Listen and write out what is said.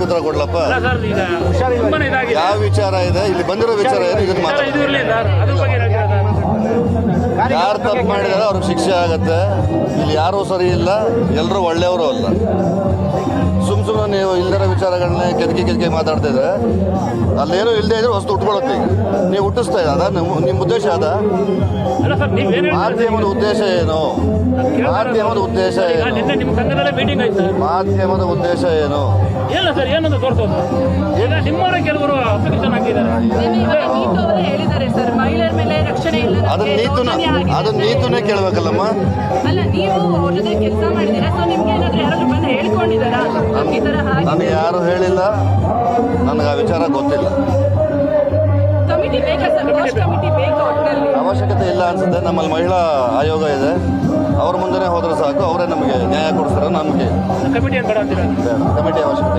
ಉತ್ತರ ಕೊಡ್ಲಪ್ಪ? ಸರ್ ಈಗ ತುಂಬಾನೇ ಇದಾಗಿದೆ. ಯಾವ ವಿಚಾರ ಇದೆ ಇಲ್ಲಿ ಬಂದಿರೋ ವಿಚಾರ ಏನು ಇದನ್ನ ಸರ್, ಮಾತಾಡಿ. ಇದು ಇರಲಿ ಸರ್, ಅದ್ರ ಬಗ್ಗೆ ಹೇಳ್ತೀರಾ ಸರ್? ಯಾರು ತಪ್ಪು ಮಾಡಿದಾರೆ ಅವ್ರಿಗೆ ಶಿಕ್ಷೆ ಆಗುತ್ತೆ. ಇಲ್ಲಿ ಯಾರೂ ಸರಿ ಇಲ್ಲ, ಎಲ್ಲರೂ ಒಳ್ಳೆಯವರು ಅಲ್ಲ. ಸುಮ್ಮನೆ ನೀವು ಇಲ್ಲದ ವಿಚಾರಗಳನ್ನೇ ಕೆದಕಿ ಮಾತಾಡ್ತಾ ಇದ್ರೆ ಅಲ್ಲೇನೂ ಇಲ್ಲದೆ ಇದ್ರೆ ವಸ್ತು ಉಟ್ಕೊಳ್ಳುತ್ತೆ. ನೀವು ಹುಟ್ಟಿಸ್ತಾ ಇದ್ದ ನಿಮ್ಮ ಉದ್ದೇಶ ಅದ? ಅಲ್ಲ ಸರ್, ನೀವೇನು ಮಾಧ್ಯಮದ ಉದ್ದೇಶ ಏನು? ಮಾಧ್ಯಮದ ಉದ್ದೇಶ ಏನು? ನಿನ್ನೆ ನಿಮ್ಮ ಸಂಘದಲ್ಲೇ ಮೀಟಿಂಗ್ ಆಯ್ತು ಸರ್. ಮಾಧ್ಯಮದ ಉದ್ದೇಶ ಏನು? ಇಲ್ಲ ಸರ್, ಏನಂತ ತೋರಿಸೋದು. ಈಗ ನಿಮ್ಮವರೇ ಕೆಲವರು ಅಪ್ಲಿಕೇಶನ್ ಹಾಕಿದ್ದಾರೆ. ಹೇಳಿದ್ದಾರೆ ಸರ್, ಮಹಿಳೆಯರ ಮೇಲೆ ರಕ್ಷಣೆ ಇಲ್ಲ. ಅದನ್ನ ನೀತುನೇ ಕೇಳಬೇಕಲ್ಲಮ್ಮ. ಅಲ್ಲ, ನೀವು ಅವ್ರ ಜೊತೆ ಕೆಲಸ ಮಾಡಿದ್ದೀರಾ, ಸೊ ನಿಮ್ಗೆ ಏನಾದ್ರು ಯಾರಾದ್ರೂ ಬಂದು ಹೇಳ್ಕೊಂಡಿದ್ದಾರಾ ಈ ತರ ಹಾಗೆ? ನನಗೆ ಯಾರು ಹೇಳಿಲ್ಲ, ನನಗೆ ಆ ವಿಚಾರ ಗೊತ್ತಿಲ್ಲ. ಕಮಿಟಿ ಬೇಕಾ ಸರ್? ಕಮಿಟಿ ಬೇಕಾ ಒಟ್ಟಿನಲ್ಲಿ? ಅವಶ್ಯಕತೆ ಇಲ್ಲ ಅನ್ಸುತ್ತೆ. ನಮ್ಮಲ್ಲಿ ಮಹಿಳಾ ಆಯೋಗ ಇದೆ, ಅವ್ರ ಮುಂದೆನೇ ಹೋದ್ರೆ ಸಾಕು, ಅವರೇ ನಮಗೆ ನ್ಯಾಯ ಕೊಡಿಸ್ತಾರೆ. ನಮಗೆ ಕಮಿಟಿ ಏನು ಬೇಡ ಅಂತೀರಾ? ಕಮಿಟಿ ಅವಶ್ಯಕತೆ